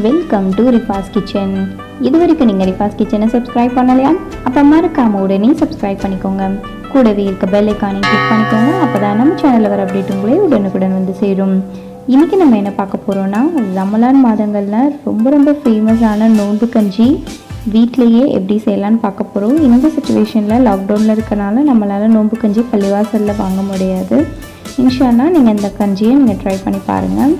Welcome to Rifaz kitchen. இது வரைக்கும் நீங்கள் ரிஃபாஸ் கிச்சனை சப்ஸ்கிரைப் பண்ணலையா? அப்போ மறக்காம உடனே சப்ஸ்கிரைப் பண்ணிக்கோங்க. கூடவே இருக்க பெல் ஐக்கானையும் கிளிக் பண்ணிக்கோங்க. அப்போ தான் நம்ம சேனலில் வர அப்டேட் உங்களே உடனுக்குடன் வந்து சேரும். இன்றைக்கி நம்ம என்ன பார்க்க போகிறோன்னா, ரமலான் மாதங்களில் ரொம்ப ஃபேமஸான நோன்பு கஞ்சி வீட்டிலையே எப்படி செய்யலான்னு பார்க்க போகிறோம். இந்த சுச்சுவேஷனில் லாக்டவுனில் இருக்கனால நம்மளால் நோன்பு கஞ்சி பள்ளிவாசலில் வாங்க முடியாது. இன்ஷா அல்லாஹ் நீங்கள் இந்த கஞ்சியை நீங்கள் ட்ரை பண்ணி பாருங்கள்.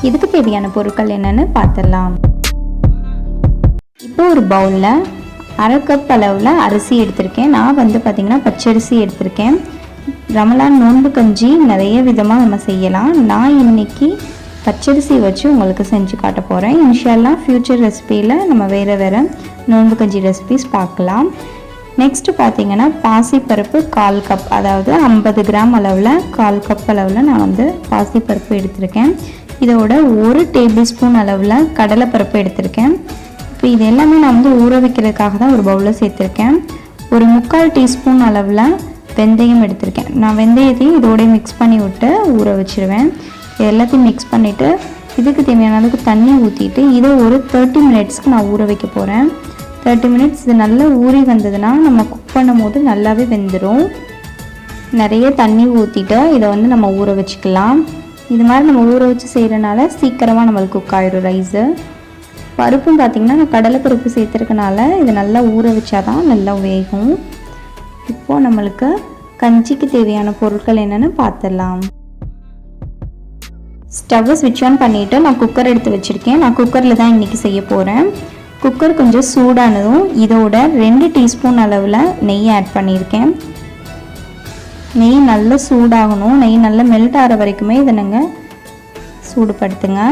இதுக்கு தேவையான பொருட்கள் என்னென்னு பார்த்துடலாம். இப்போ ஒரு பவுலில் அரை கப் அளவில் அரிசி எடுத்திருக்கேன். நான் பார்த்திங்கன்னா பச்சரிசி எடுத்திருக்கேன். ரமலான் நோன்பு கஞ்சி நிறைய விதமாக நம்ம செய்யலாம். நான் இன்றைக்கி பச்சரிசி வச்சு உங்களுக்கு செஞ்சு காட்ட போகிறேன். இன்ஷா அல்லாஹ் ஃப்யூச்சர் ரெசிபியில் நம்ம வேறு நோன்பு கஞ்சி ரெசிபிஸ் பார்க்கலாம். நெக்ஸ்ட்டு பார்த்திங்கன்னா பாசிப்பருப்பு 1/4 கப், அதாவது 50 கிராம் அளவில் 1/4 கப் அளவில் நான் பாசிப்பருப்பு எடுத்திருக்கேன். இதோட 1 டேபிள் ஸ்பூன் அளவில் கடலைப்பருப்பு எடுத்திருக்கேன். இப்போ இது எல்லாமே நான் ஊற வைக்கிறதுக்காக தான் ஒரு பவுலில் சேர்த்துருக்கேன். ஒரு 3/4 டீஸ்பூன் அளவில் வெந்தயம் எடுத்திருக்கேன். நான் வெந்தயத்தையும் இதோடய மிக்ஸ் பண்ணி விட்டு ஊற வச்சுருவேன். இது எல்லாத்தையும் மிக்ஸ் பண்ணிவிட்டு இதுக்கு தேவையான அளவுக்கு தண்ணி ஊற்றிட்டு இதை ஒரு 30 மினிட்ஸ்க்கு நான் ஊற வைக்க போகிறேன். 30 மினிட்ஸ் இது நல்லா ஊறி வந்ததுன்னா நம்ம குக் பண்ணும் போது நல்லாவே வெந்துடும். நிறைய தண்ணி ஊற்றிட்டு இதை நம்ம ஊற வச்சுக்கலாம். இது மாதிரி நம்ம ஊற வச்சு செய்கிறனால சீக்கிரமாக நம்மளுக்கு குக் ஆகிடும் ரைஸு. பருப்பும் பார்த்திங்கன்னா நான் கடலைப்பருப்பு சேர்த்துருக்கனால இது நல்லா ஊற வச்சா தான் நல்லா வேகும். இப்போது நம்மளுக்கு கஞ்சிக்கு தேவையான பொருட்கள் என்னென்னு பார்த்துடலாம். ஸ்டவ்வை ஸ்விட்ச் ஆன் பண்ணிவிட்டு நான் குக்கர் எடுத்து வச்சுருக்கேன். நான் குக்கரில் தான் இன்றைக்கி செய்ய போகிறேன். குக்கர் கொஞ்சம் சூடானதும் இதோட 2 டீஸ்பூன் அளவில் நெய் ஆட் பண்ணியிருக்கேன். நெய் நல்லா சூடாகணும். நெய் நல்லா மெல்ட் ஆகிற வரைக்குமே இதை நீங்கள் சூடுபடுத்துங்க.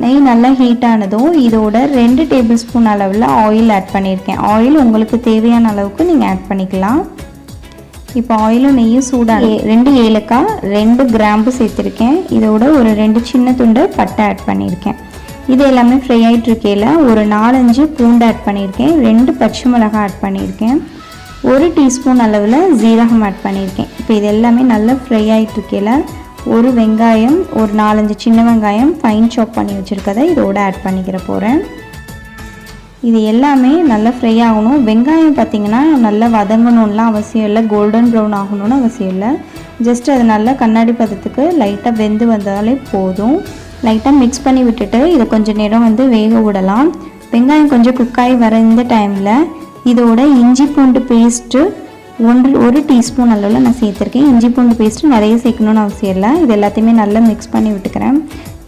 நெய் நல்லா ஹீட் ஆனதும் இதோட 2 டேபிள் ஸ்பூன் அளவில் ஆயில் ஆட் பண்ணியிருக்கேன். ஆயில் உங்களுக்கு தேவையான அளவுக்கு நீங்கள் ஆட் பண்ணிக்கலாம். இப்போ ஆயிலும் நெய்யும் சூடாக 2 ஏலக்காய் 2 கிராம்பு சேர்த்துருக்கேன். இதோட ஒரு 2 சின்ன துண்டு பட்டை ஆட் பண்ணியிருக்கேன். இது எல்லாமே ஃப்ரை ஆகிட்டு இருக்கையில் ஒரு 4-5 பூண்டு ஆட் பண்ணியிருக்கேன். 2 பச்சை மிளகாய் ஆட் பண்ணியிருக்கேன். 1 டீஸ்பூன் அளவில் ஜீரகம் ஆட் பண்ணியிருக்கேன். இப்போ இது எல்லாமே நல்லா ஃப்ரை ஆகிட்டு இருக்கையில் ஒரு வெங்காயம், ஒரு 4-5 சின்ன வெங்காயம் ஃபைன் சாப் பண்ணி வச்சுருக்கதை இதோட ஆட் பண்ணிக்கிற போகிறேன். இது எல்லாமே நல்லா ஃப்ரை ஆகணும். வெங்காயம் பார்த்திங்கன்னா நல்லா வதங்கணும்லாம் அவசியம் இல்லை, கோல்டன் ப்ரௌன் ஆகணும்னு அவசியம் இல்லை. ஜஸ்ட் அது நல்லா கண்ணாடி பதத்துக்கு லைட்டாக வெந்து வந்தாலே போதும். லைட்டாக மிக்ஸ் பண்ணி விட்டுட்டு இதை கொஞ்சம் நேரம் வேக விடலாம். வெங்காயம் கொஞ்சம் குக்காகி வர இந்த டைமில் இதோட இஞ்சி பூண்டு பேஸ்ட்டு 1 டீஸ்பூன் அளவில் நான் சேர்த்துருக்கேன். இஞ்சி பூண்டு பேஸ்ட்டு நிறைய சேர்க்கணுன்னு அவசியம் இல்லை. இது எல்லாத்தையுமே நல்லா மிக்ஸ் பண்ணி விட்டுக்கிறேன்.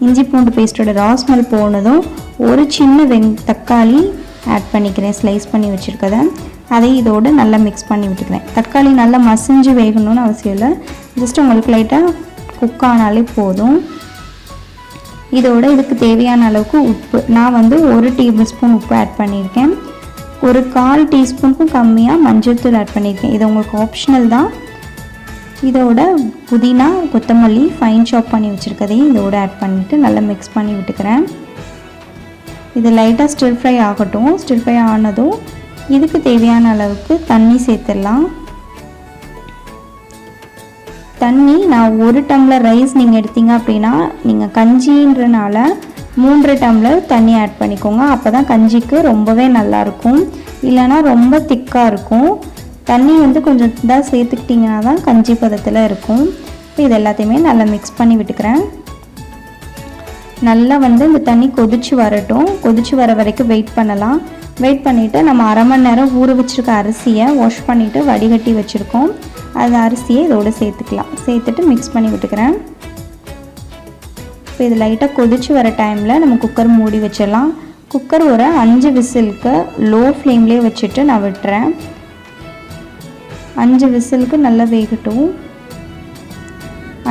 இஞ்சி பூண்டு பேஸ்ட்டோட ராஸ்மெல் போனதும் ஒரு சின்ன தக்காளி ஆட் பண்ணிக்கிறேன். ஸ்லைஸ் பண்ணி வச்சுருக்கதை அதை இதோடு நல்லா மிக்ஸ் பண்ணி விட்டுக்கிறேன். தக்காளி நல்லா மசிஞ்சு வேகணும்னு அவசியம் இல்லை. ஜஸ்ட் உங்களுக்கு லைட்டாக குக் ஆனாலே போதும். இதோட இதுக்கு தேவையான அளவுக்கு உப்பு நான் 1 டேபிள் ஸ்பூன் உப்பு ஆட் பண்ணியிருக்கேன். ஒரு 1/4 டீஸ்பூனுக்கும் கம்மியாக மஞ்சள் தூள் ஆட் பண்ணியிருக்கேன். இது உங்களுக்கு ஆப்ஷனல் தான். இதோட புதினா கொத்தமல்லி ஃபைன் சாப் பண்ணி வச்சுருக்கதையும் இதோட ஆட் பண்ணிவிட்டு நல்லா மிக்ஸ் பண்ணி விட்டுக்கிறேன். இது லைட்டாக ஸ்டிர் ஃப்ரை ஆகட்டும். ஸ்டிர் ஃப்ரை ஆனதும் இதுக்கு தேவையான அளவுக்கு தண்ணி சேர்த்துடலாம். தண்ணி நான் 1 டம்ளர் ரைஸ் நீங்கள் எடுத்தீங்க அப்படின்னா நீங்கள் கஞ்சின்றனால 3 டம்ளர் தண்ணி ஆட் பண்ணிக்கோங்க. அப்போ தான் கஞ்சிக்கு ரொம்பவே நல்லாயிருக்கும். இல்லைனா ரொம்ப திக்காக இருக்கும். தண்ணி கொஞ்சம் இதாக சேர்த்துக்கிட்டிங்கன்னா தான் கஞ்சி பதத்தில் இருக்கும். இப்போ இது எல்லாத்தையுமே நல்லா மிக்ஸ் பண்ணி விட்டுக்கிறேன். நல்லா இந்த தண்ணி கொதிச்சு வரட்டும். கொதிச்சு வர வரைக்கும் வெயிட் பண்ணலாம். வெயிட் பண்ணிவிட்டு நம்ம அரை மணி நேரம் ஊற வச்சுருக்க அரிசியை வாஷ் பண்ணிவிட்டு வடிகட்டி வச்சுருக்கோம். அந்த அரிசியை இதோடு சேர்த்துக்கலாம். சேர்த்துட்டு மிக்ஸ் பண்ணி விட்டுக்கிறேன். இப்போ இது லைட்டாக கொதிச்சு வர டைமில் நம்ம குக்கர் மூடி வச்சிடலாம். குக்கர் ஒரு 5 விசிலுக்கு லோ ஃப்ளேம்லேயே வச்சுட்டு நான் விட்டுறேன். 5 விசிலுக்கு நல்லா வேகட்டும்.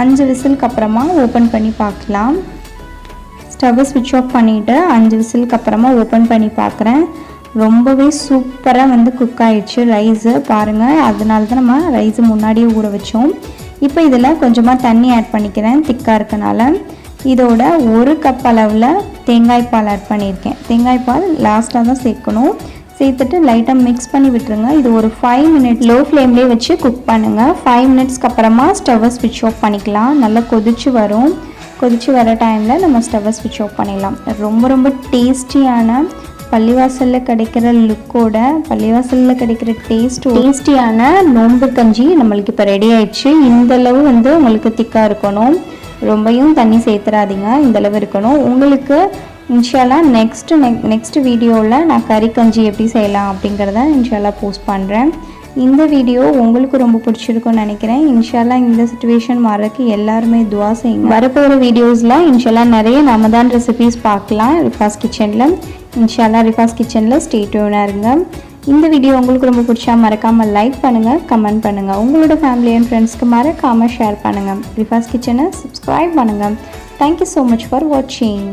5 விசிலுக்கு அப்புறமா ஓப்பன் பண்ணி பார்க்கலாம். ஸ்டவ்வை ஸ்விட்ச் ஆஃப் பண்ணிவிட்டு 5 விசிலுக்கு அப்புறமா ஓப்பன் பண்ணி பார்க்குறேன். ரொம்பவே சூப்பராக குக் ஆகிடுச்சு ரைஸு. பாருங்கள், அதனால தான் நம்ம ரைஸு முன்னாடியே ஊற வச்சோம். இப்போ இதில் கொஞ்சமாக தண்ணி ஆட் பண்ணிக்கிறேன் திக்காக இருக்கனால. இதோட 1 கப் அளவில் தேங்காய் பால் ஆட் பண்ணியிருக்கேன். தேங்காய் பால் லாஸ்ட்டாக தான் சேர்க்கணும். சேர்த்துட்டு லைட்டாக மிக்ஸ் பண்ணி விட்டுருங்க. இது ஒரு 5 மினிட்ஸ் லோ ஃப்ளேம்லேயே வச்சு குக் பண்ணுங்கள். 5 மினிட்ஸ்க்கு அப்புறமா ஸ்டவ்வை ஸ்விட்ச் ஆஃப் பண்ணிக்கலாம். நல்லா கொதிச்சு வரும். கொதிச்சு வர டைமில் நம்ம ஸ்டவ்வை ஸ்விட்ச் ஆஃப் பண்ணிடலாம். ரொம்ப ரொம்ப டேஸ்டியான பள்ளிவாசலில் கிடைக்கிற லுக்கோட பள்ளிவாசலில் கிடைக்கிற டேஸ்டியான நோன்பு கஞ்சி நம்மளுக்கு இப்போ ரெடி ஆயிடுச்சு. இந்தளவு வந்து உங்களுக்கு திக்காக இருக்கணும். ரொம்பையும் தண்ணி சேர்த்துறாதீங்க. இந்தளவு இருக்கணும். உங்களுக்கு இன்ஷால்லா நெக்ஸ்ட் வீடியோவில் நான் கறி கஞ்சி எப்படி செய்யலாம் அப்படிங்கிறத இன்ஷால்லா போஸ்ட் பண்ணுறேன். இந்த வீடியோ உங்களுக்கு ரொம்ப பிடிச்சிருக்கும்னு நினைக்கிறேன். இன்ஷால்லா இந்த சிச்சுவேஷன் வரக்கு எல்லாருமே துவா செய்யுங்க. வரப்போகிற வீடியோஸில் இன்ஷால்லா நிறைய ரமதான் ரெசிபீஸ் பார்க்கலாம் ரிஃபாஸ் கிச்சனில். இன்ஷால்லா ரிஃபாஸ் கிச்சனில் ஸ்டே டியூனாக இருங்க. இந்த வீடியோ உங்களுக்கு ரொம்ப பிடிச்சா மறக்காமல் லைக் பண்ணுங்கள், கமெண்ட் பண்ணுங்கள். உங்களோட ஃபேமிலி அண்ட் ஃப்ரெண்ட்ஸ்க்கு மறக்காமல் ஷேர் பண்ணுங்கள். ரிஃபாஸ் கிச்சனை சப்ஸ்கிரைப் பண்ணுங்கள். தேங்க்யூ ஸோ மச் ஃபார் வாட்சிங்.